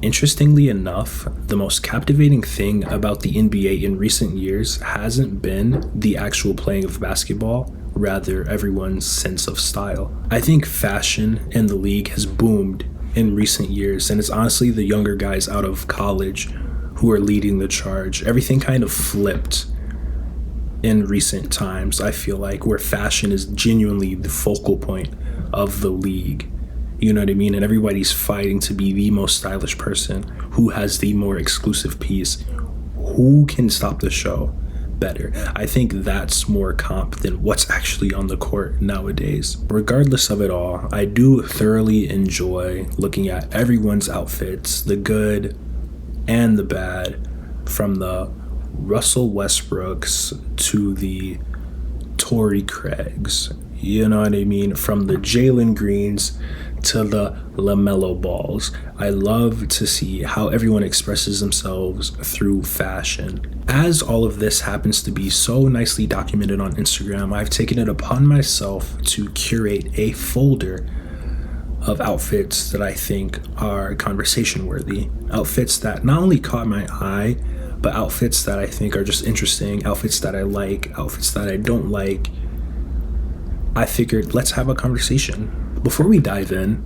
Interestingly enough, the most captivating thing about the NBA in recent years hasn't been the actual playing of basketball, rather everyone's sense of style. I think fashion in the league has boomed in recent years, and it's honestly the younger guys out of college who are leading the charge. Everything kind of flipped in recent times, I feel like, where fashion is genuinely the focal point of the league. You know what I mean? And everybody's fighting to be the most stylish person, who has the more exclusive piece, who can stop the show better. I think that's more comp than what's actually on the court nowadays. Regardless of it all, I do thoroughly enjoy looking at everyone's outfits, the good and the bad, from the Russell Westbrooks to the Torrey Craigs. You know what I mean? From the Jalen Greens to the LaMelo Balls. I love to see how everyone expresses themselves through fashion. As all of this happens to be so nicely documented on Instagram, I've taken it upon myself to curate a folder of outfits that I think are conversation worthy. Outfits that not only caught my eye, but outfits that I think are just interesting, outfits that I like, outfits that I don't like. I figured, let's have a conversation. Before we dive in,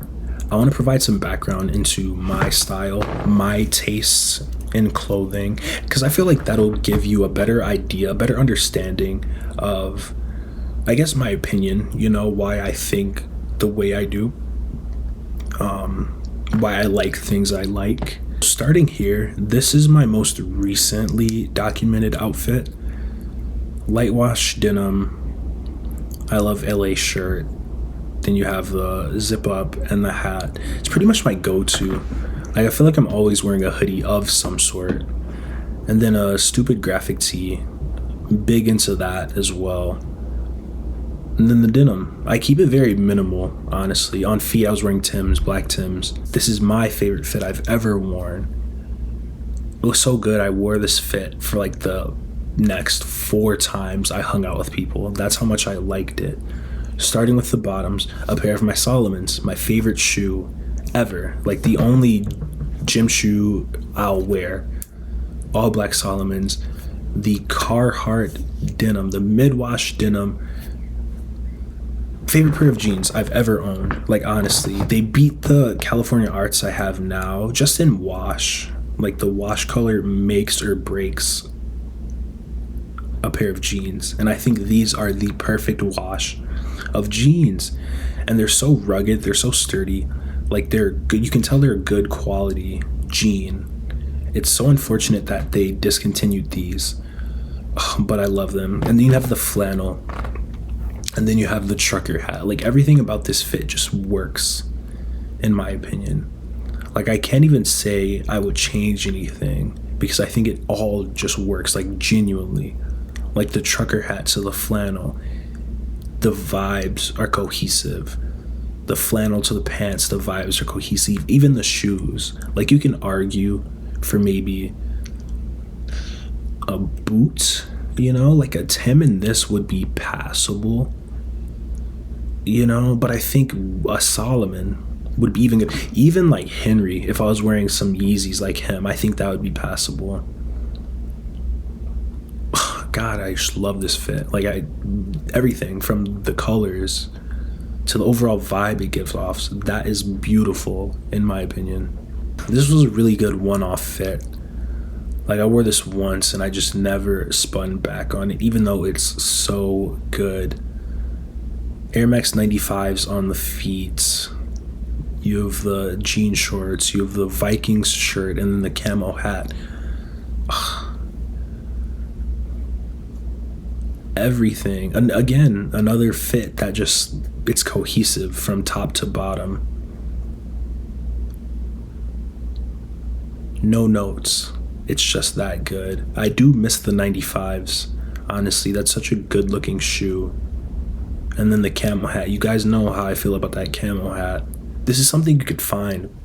I want to provide some background into my style, my tastes in clothing, because I feel like that'll give you a better idea, a better understanding of, I guess, my opinion, why I think the way I do, why I like things I like. Starting here, this is my most recently documented outfit. Light wash denim. I love LA shirt. Then you have the zip up and the hat. It's pretty much my go-to. I feel like I'm always wearing a hoodie of some sort. And then a stupid graphic tee. Big into that as well. And then the denim. I keep it very minimal, honestly. On feet, I was wearing Timbs, black Timbs. This is my favorite fit I've ever worn. It was so good. I wore this fit for like the next 4 times I hung out with people. That's how much I liked it. Starting with the bottoms, a pair of my Salomons, my favorite shoe ever. Like the only gym shoe I'll wear. All black Salomons. The Carhartt denim, the mid-wash denim. Favorite pair of jeans I've ever owned. Like, honestly, they beat the California Arts I have now just in wash. Like, the wash color makes or breaks a pair of jeans. And I think these are the perfect wash of jeans. And they're so rugged, they're so sturdy. Like, they're good. You can tell they're good quality jean. It's so unfortunate that they discontinued these. But I love them. And then you have the flannel. And then you have the trucker hat. Like, everything about this fit just works, in my opinion. Like, I can't even say I would change anything because I think it all just works, like, genuinely. Like, the trucker hat to the flannel. The vibes are cohesive. The flannel to the pants, the vibes are cohesive. Even the shoes. Like, you can argue for maybe a boot, like a Tim in this would be passable. But I think a Solomon would be even good. Even like Henry, if I was wearing some Yeezys like him, I think that would be passable. God, I just love this fit. Like, everything from the colors to the overall vibe it gives off. So that is beautiful, in my opinion. This was a really good one-off fit. Like, I wore this once and I just never spun back on it, even though it's so good. Air Max 95s on the feet. You have the jean shorts. You have the Vikings shirt and then the camo hat. Everything. And again, another fit that just, it's cohesive from top to bottom. No notes. It's just that good. I do miss the 95s. Honestly, that's such a good looking shoe. And then the camo hat. You guys know how I feel about that camo hat. This is something you could find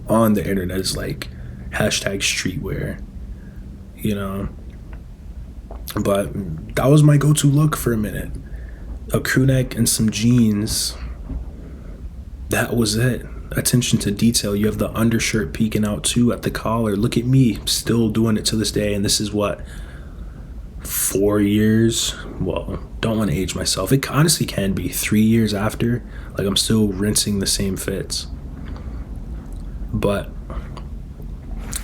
on the internet as like hashtag streetwear, But that was my go-to look for a minute. A crew neck and some jeans. That was it. attention to detail. You have the undershirt peeking out too at the collar. Look at me, still doing it to this day. And this is what, 4 years? Well, don't want to age myself. It honestly can be 3 years after. Like, I'm still rinsing the same fits. But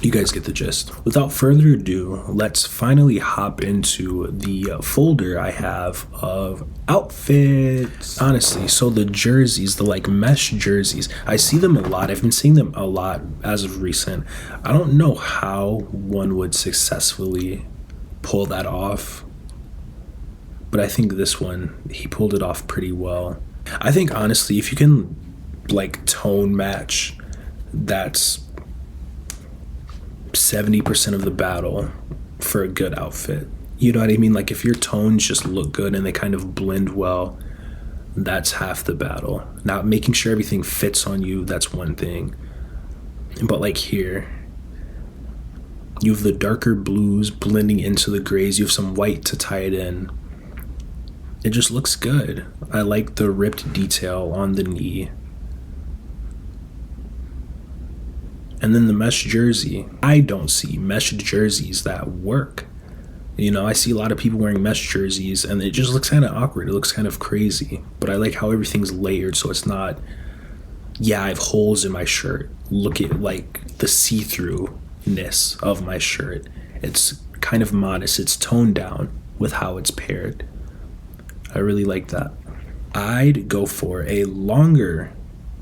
you guys get the gist. Without further ado, let's finally hop into the folder I have of outfits. Honestly, so the jerseys, the like mesh jerseys, I see them a lot. I've been seeing them a lot as of recent. I don't know how one would successfully pull that off, but I think this one, he pulled it off pretty well. I think honestly, if you can like tone match, that's 70% of the battle for a good outfit. You know what I mean? Like, if your tones just look good and they kind of blend well, that's half the battle. Now, making sure everything fits on you, that's one thing. But like here, you have the darker blues blending into the grays. You have some white to tie it in. It just looks good. I like the ripped detail on the knee. And then the mesh jersey. I don't see mesh jerseys that work. You know, I see a lot of people wearing mesh jerseys and it just looks kind of awkward. It looks kind of crazy. But I like how everything's layered, so it's not, yeah, I have holes in my shirt. Look at like the see-throughness of my shirt. It's kind of modest. It's toned down with how it's paired. I really like that. I'd go for a longer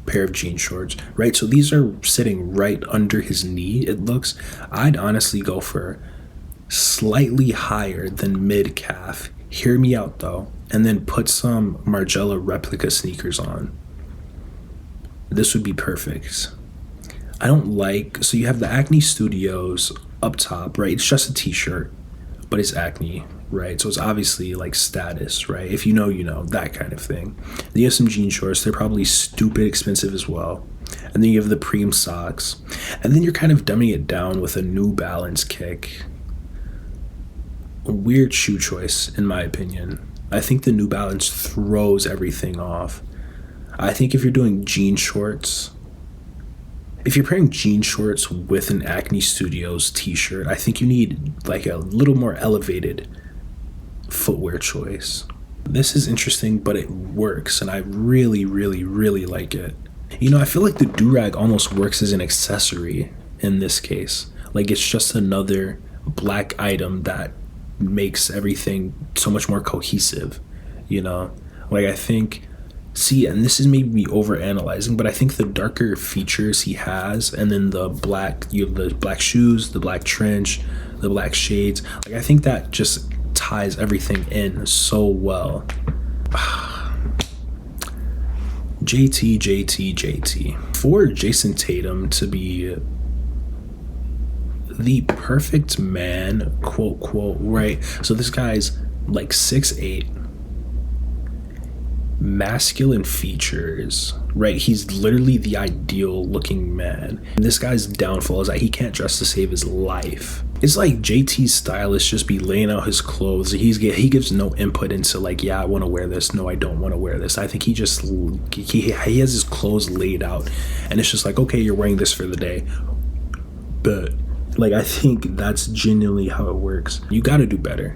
pair of jean shorts, right? So these are sitting right under his knee, it looks. I'd honestly go for slightly higher than mid-calf. Hear me out though. And then put some Margiela replica sneakers on. This would be perfect. I don't like, so you have the Acne Studios up top, right? It's just a t-shirt, but it's Acne, right? So it's obviously like status, right? If you know, you know, that kind of thing. Then you have some jean shorts. They're probably stupid expensive as well. And then you have the Preem socks. And then you're kind of dumbing it down with a New Balance kick. A weird shoe choice, in my opinion. I think the New Balance throws everything off. I think if you're doing jean shorts, if you're pairing jean shorts with an Acne Studios t-shirt, I think you need like a little more elevated footwear choice. This is interesting, but it works, and I really, really, really like it. You know, I feel like the do-rag almost works as an accessory in this case. Like, it's just another black item that makes everything so much more cohesive, you know? Like, I think, see, and this is maybe me overanalyzing, but I think the darker features he has, and then the black, you have the black shoes, the black trench, the black shades, like, I think that just ties everything in so well. JT. For Jason Tatum to be the perfect man, quote, right? So this guy's like 6'8", masculine features, right? He's literally the ideal looking man. And this guy's downfall is that he can't dress to save his life. It's like JT's stylists just be laying out his clothes. He gives no input into like, yeah, I want to wear this. No, I don't want to wear this. I think he just, he has his clothes laid out. And it's just like, okay, you're wearing this for the day. But like, I think that's genuinely how it works. You got to do better.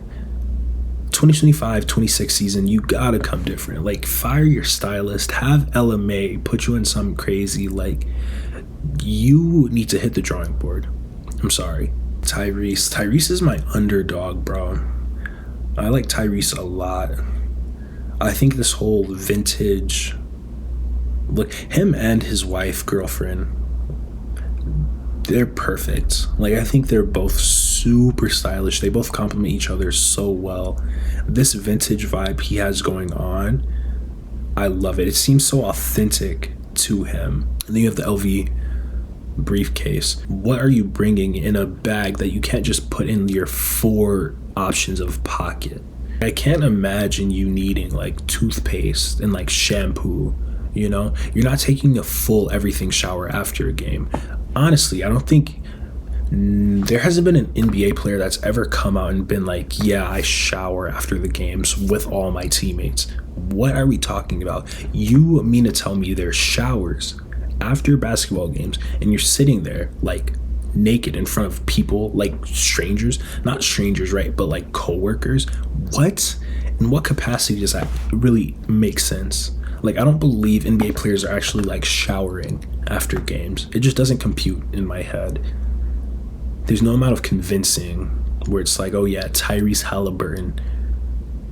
2025-26 season, you gotta come different. Like, fire your stylist, have LMA put you in something crazy. Like, you need to hit the drawing board. I'm sorry. Tyrese is my underdog, bro. I like Tyrese a lot. I think this whole vintage look, him and his wife, girlfriend, they're perfect. Like, I think they're both super stylish. They both complement each other so well. This vintage vibe he has going on, I love it. It seems so authentic to him. And then you have the LV briefcase. What are you bringing in a bag that you can't just put in your 4 options of pocket? I can't imagine you needing like toothpaste and like shampoo, you know? You're not taking a full everything shower after a game. Honestly, I don't think there hasn't been an NBA player that's ever come out and been like, yeah, I shower after the games with all my teammates. What are we talking about? You mean to tell me there's showers after basketball games and you're sitting there like naked in front of people, like strangers, not strangers, right, but like coworkers. What, in what capacity does that really make sense? Like, I don't believe NBA players are actually like showering after games. It just doesn't compute in my head. There's no amount of convincing where it's like, oh yeah, Tyrese Halliburton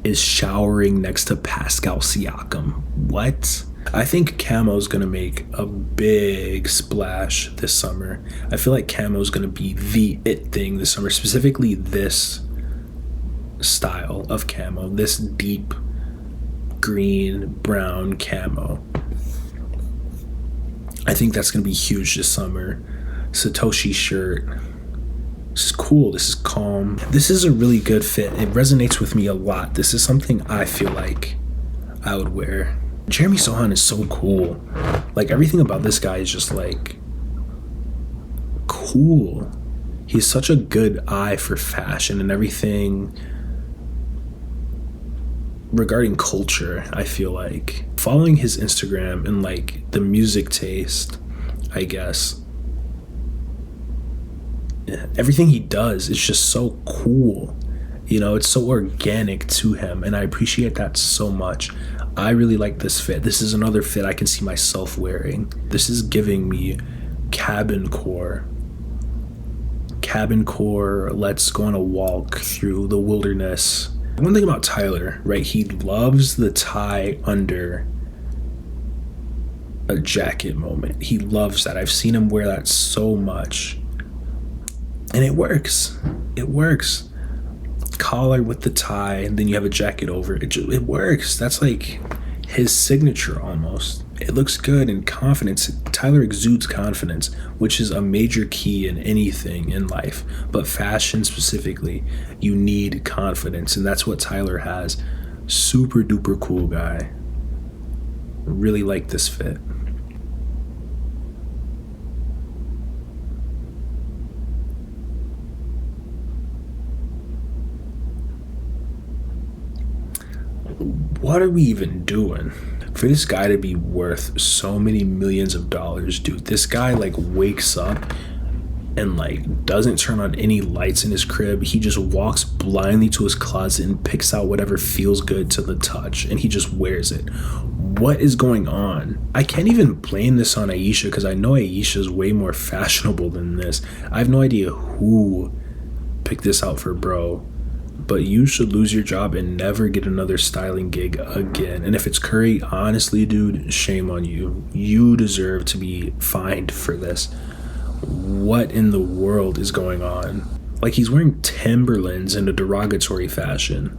is showering next to Pascal Siakam. What? I think Camo's gonna make a big splash this summer. I feel like Camo's gonna be the it thing this summer, specifically this style of camo, this deep green, brown camo. I think that's gonna be huge this summer. Satoshi shirt. This is cool. This is calm. This is a really good fit. It resonates with me a lot. This is something I feel like I would wear. Jeremy Sohan is so cool. Like, everything about this guy is just like cool. He's such a good eye for fashion and everything regarding culture. I feel like following his Instagram and like the music taste, I guess, everything he does is just so cool. You know, it's so organic to him, and I appreciate that so much. I really like this fit. This is another fit I can see myself wearing. This is giving me cabin core. Cabin core, let's go on a walk through the wilderness. One thing about Tyler, right? He loves the tie under a jacket moment. He loves that. I've seen him wear that so much. And it works. It works. Collar with the tie, and then you have a jacket over it. It works. That's like his signature almost. It looks good, and confidence. Tyler exudes confidence, which is a major key in anything in life. But fashion specifically, you need confidence, and that's what Tyler has. Super duper cool guy. Really like this fit. What are we even doing? For this guy to be worth so many millions of dollars, dude, this guy like wakes up and like doesn't turn on any lights in his crib. He just walks blindly to his closet and picks out whatever feels good to the touch, and he just wears it. What is going on? I can't even blame this on Aisha, because I know Aisha is way more fashionable than this. I have no idea who picked this out for bro. But you should lose your job and never get another styling gig again. And if it's Curry, honestly, dude, shame on you. You deserve to be fined for this. What in the world is going on? Like, he's wearing Timberlands in a derogatory fashion.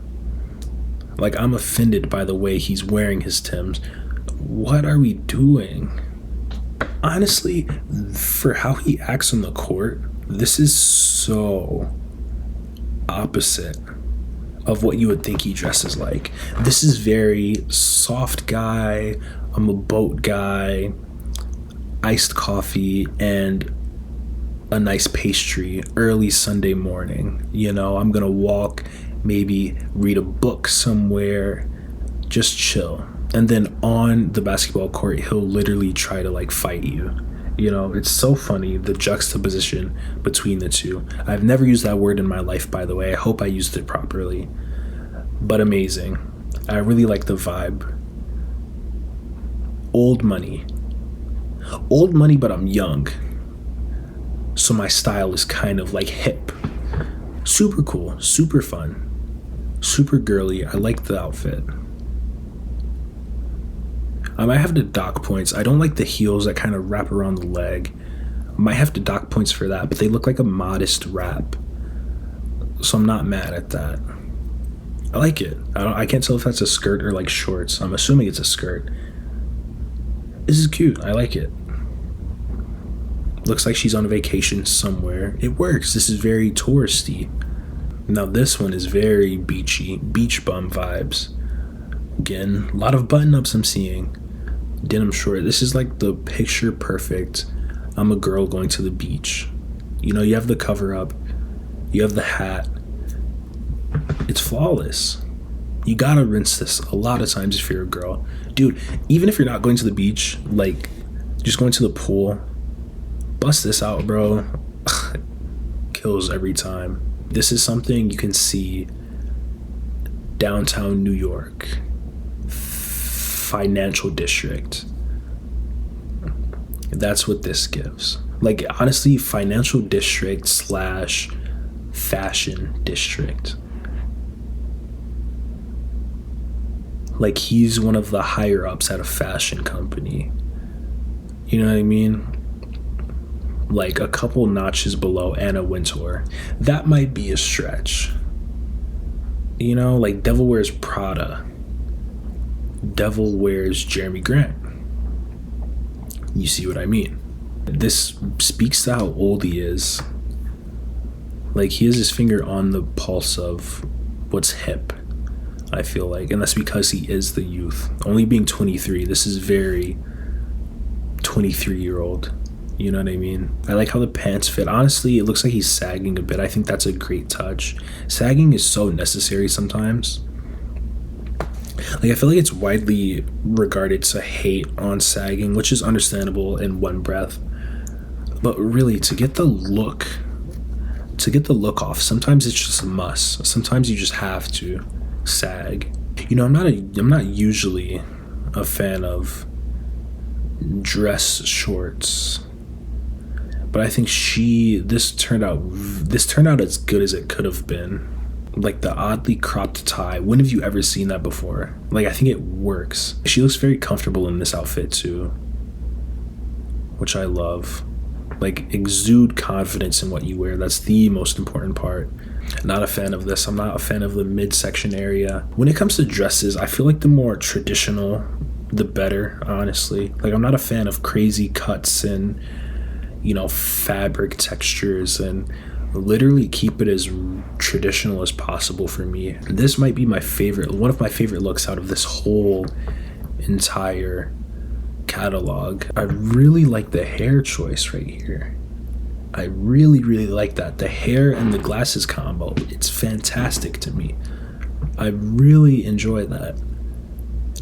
Like, I'm offended by the way he's wearing his Timbs. What are we doing? Honestly, for how he acts on the court, this is so opposite of what you would think he dresses like. This is very soft guy, I'm a boat guy, iced coffee, and a nice pastry early Sunday morning. You know, I'm gonna walk, maybe read a book somewhere, just chill. And then on the basketball court, he'll literally try to like fight you. You know, it's so funny, the juxtaposition between the two. I've never used that word in my life, by the way. I hope I used it properly. But amazing. I really like the vibe. Old money. Old money, but I'm young. So my style is kind of like hip. Super cool, super fun, super girly. I like the outfit. I might have to dock points. I don't like the heels that kind of wrap around the leg. I might have to dock points for that, but they look like a modest wrap. So I'm not mad at that. I like it. I can't tell if that's a skirt or like shorts. I'm assuming it's a skirt. This is cute. I like it. Looks like she's on vacation somewhere. It works. This is very touristy. Now this one is very beachy. Beach bum vibes. Again, a lot of button-ups I'm seeing. Denim short. This is like the picture perfect I'm a girl going to the beach. You know, you have the cover up, you have the hat. It's flawless. You gotta rinse this a lot of times if you're a girl. Dude, even if you're not going to the beach, like, Just going to the pool, bust this out, bro. Kills every time. This is something you can see downtown New York, financial district. That's what this gives. Like, honestly, financial district / fashion district. Like, he's one of the higher ups at a fashion company. You know what I mean? Like, a couple notches below Anna Wintour. That might be a stretch. You know, like, Devil Wears Prada. Devil Wears Jeremy Grant. You see what I mean? This speaks to how old he is. Like, he has his finger on the pulse of what's hip, I feel like. And that's because he is the youth. Only being 23, this is very 23-year-old. You know what I mean? I like how the pants fit. Honestly, it looks like he's sagging a bit. I think that's a great touch. Sagging is so necessary sometimes. Like, I feel like it's widely regarded to hate on sagging, which is understandable in one breath. But really, to get the look off, sometimes it's just a must. Sometimes you just have to sag. You know, I'm not usually a fan of dress shorts, but I think this turned out as good as it could have been. Like, the oddly cropped tie. When have you ever seen that before? Like, I think it works. She looks very comfortable in this outfit too, which I love. Like, exude confidence in what you wear. That's the most important part. Not a fan of this. I'm not a fan of the midsection area. When it comes to dresses, I feel like the more traditional, the better, honestly. Like, I'm not a fan of crazy cuts and, you know, fabric textures, and literally keep it as traditional as possible for me. This might be one of my favorite looks out of this whole entire catalog. I really like the hair choice right here. I really, really like that. The hair and the glasses combo, it's fantastic to me. I really enjoy that.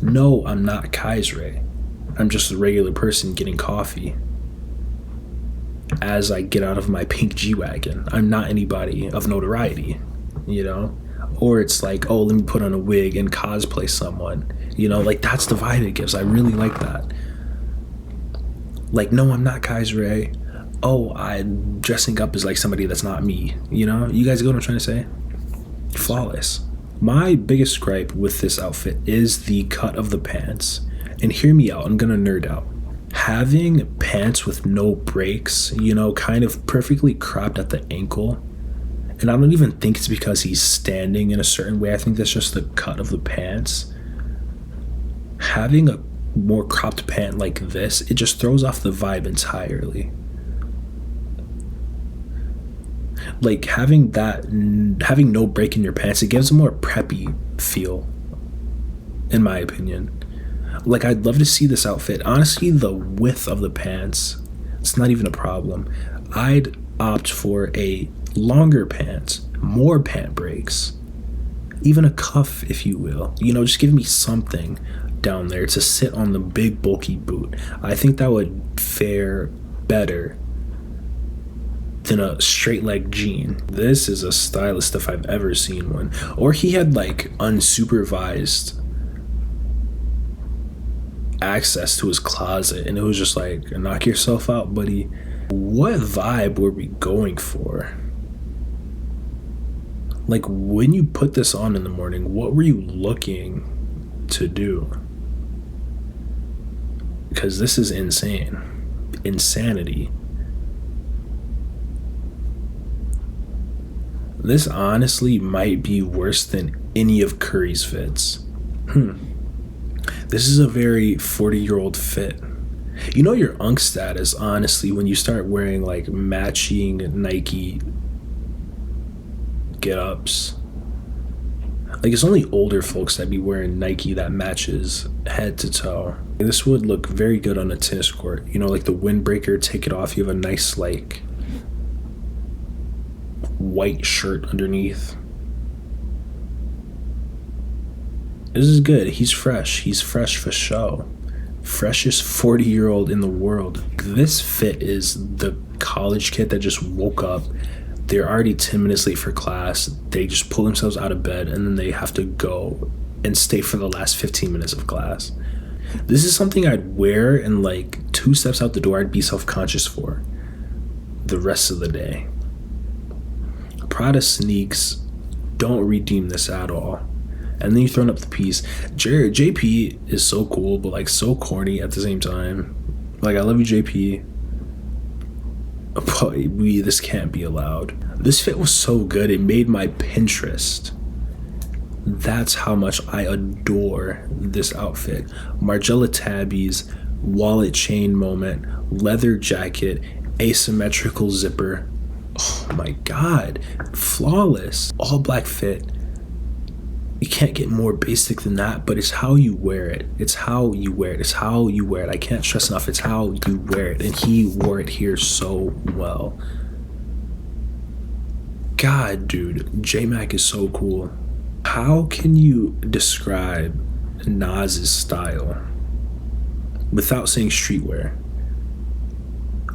No, I'm not Kaisre. I'm just a regular person getting coffee as I get out of my pink G-Wagon. I'm not anybody of notoriety, you know? Or it's like, oh, let me put on a wig and cosplay someone. You know, like, that's the vibe it gives. I really like that. Like, no, I'm not Kaisre. Oh, I'm dressing up as, like, somebody that's not me. You know? You guys get what I'm trying to say? Flawless. My biggest gripe with this outfit is the cut of the pants. And hear me out. I'm gonna nerd out. Having pants with no breaks, you know, kind of perfectly cropped at the ankle. And I don't even think it's because he's standing in a certain way. I think that's just the cut of the pants. Having a more cropped pant like this, it just throws off the vibe entirely. Like, having no break in your pants, it gives a more preppy feel, in my opinion. Like, I'd love to see this outfit. Honestly, the width of the pants, it's not even a problem. I'd opt for a longer pants, more pant breaks, even a cuff, if you will. You know, just give me something down there to sit on the big bulky boot. I think that would fare better than a straight leg jean. This is a stylist if I've ever seen one. Or he had, like, unsupervised access to his closet, and it was just like, knock yourself out, buddy. What vibe were we going for? Like, when you put this on in the morning, what were you looking to do? Because this is insanity. This honestly might be worse than any of Curry's fits. This is a very 40-year-old fit. You know your unk status, honestly, when you start wearing, like, matching Nike get-ups. Like, it's only older folks that be wearing Nike that matches head to toe. This would look very good on a tennis court. You know, like the windbreaker, take it off, you have a nice, like, white shirt underneath. This is good. He's fresh for show. freshest 40-year-old in the world. This fit is the college kid that just woke up. They're already 10 minutes late for class. They just pull themselves out of bed and then they have to go and stay for the last 15 minutes of class. This is something I'd wear and like 2 steps out the door I'd be self-conscious for the rest of the day. Prada sneaks don't redeem this at all. And then you throw up the piece. JP is so cool, but like so corny at the same time. Like, I love you, JP. But this can't be allowed. This fit was so good, it made my Pinterest. That's how much I adore this outfit. Margiela tabbies, wallet chain moment, leather jacket, asymmetrical zipper. Oh my god, flawless. All black fit. You can't get more basic than that, but it's how you wear it. It's how you wear it. It's how you wear it. I can't stress enough. It's how you wear it. And he wore it here so well. God, dude, J-Mac is so cool. How can you describe Nas's style without saying streetwear?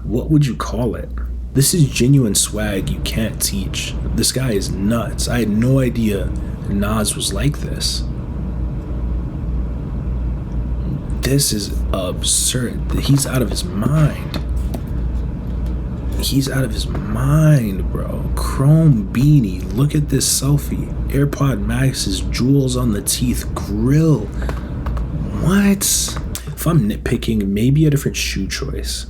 What would you call it? This is genuine swag you can't teach. This guy is nuts. I had no idea Nas was like this. This is absurd. He's out of his mind. He's out of his mind, bro. Chrome beanie. Look at this selfie. AirPod Max's jewels on the teeth. Grill. What? If I'm nitpicking, maybe a different shoe choice.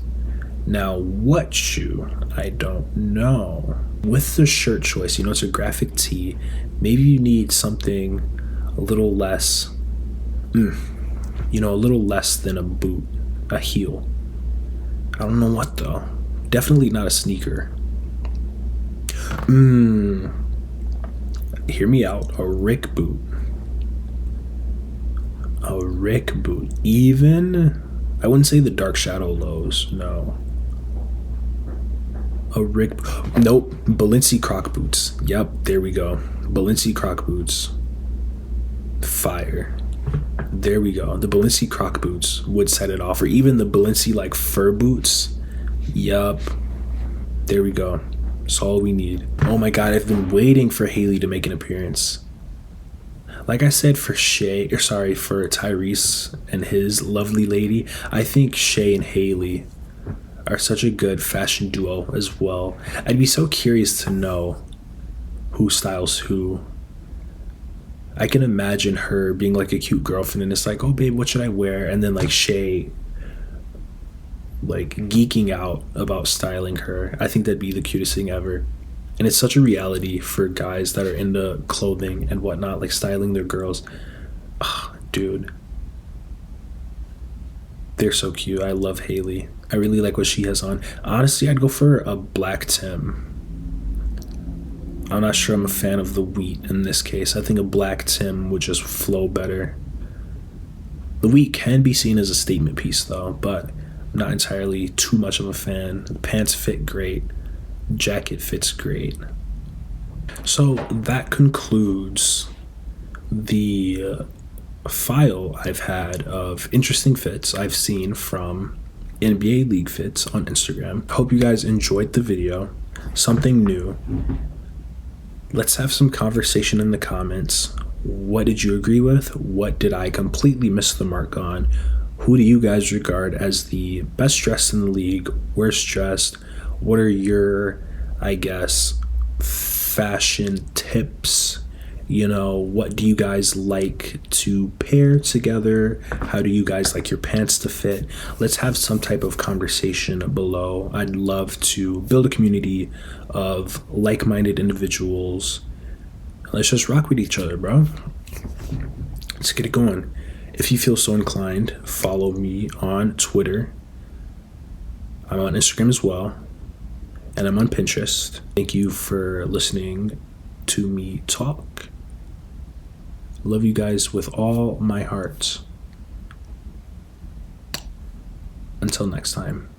Now, what shoe? I don't know. With the shirt choice, you know, it's a graphic tee. Maybe you need something a little less, you know, a little less than a boot, a heel. I don't know what though. Definitely not a sneaker. Hear me out. A Rick boot. A Rick boot. Even, I wouldn't say the Dark Shadow lows, no. A Rick, nope, Balenci Croc boots. Yep, there we go. Balenci Croc boots. Fire. There we go. The Balenci Croc boots would set it off. Or even the Balenci like fur boots. Yup. There we go. That's all we need. Oh my god, I've been waiting for Haley to make an appearance. Like I said for for Tyrese and his lovely lady, I think Shay and Haley are such a good fashion duo as well. I'd be so curious to know who styles who. I can imagine her being like a cute girlfriend and it's like, oh babe, what should I wear? And then like Shay like geeking out about styling her. I think that'd be the cutest thing ever. And it's such a reality for guys that are into clothing and whatnot, like styling their girls. Oh, dude. They're so cute. I love Haley. I really like what she has on. Honestly, I'd go for a black Tim. I'm not sure I'm a fan of the wheat in this case. I think a black Tim would just flow better. The wheat can be seen as a statement piece though, but I'm not entirely too much of a fan. The pants fit great. Jacket fits great. So that concludes the file I've had of interesting fits I've seen from NBA League Fits on Instagram. Hope you guys enjoyed the video. Something new. Let's have some conversation in the comments. What did you agree with? What did I completely miss the mark on? Who do you guys regard as the best dressed in the league, worst dressed? What are your, I guess, fashion tips? You know, what do you guys like to pair together? How do you guys like your pants to fit? Let's have some type of conversation below. I'd love to build a community of like-minded individuals. Let's just rock with each other, bro. Let's get it going. If you feel so inclined, follow me on Twitter. I'm on Instagram as well. And I'm on Pinterest. Thank you for listening to me talk. Love you guys with all my heart. Until next time.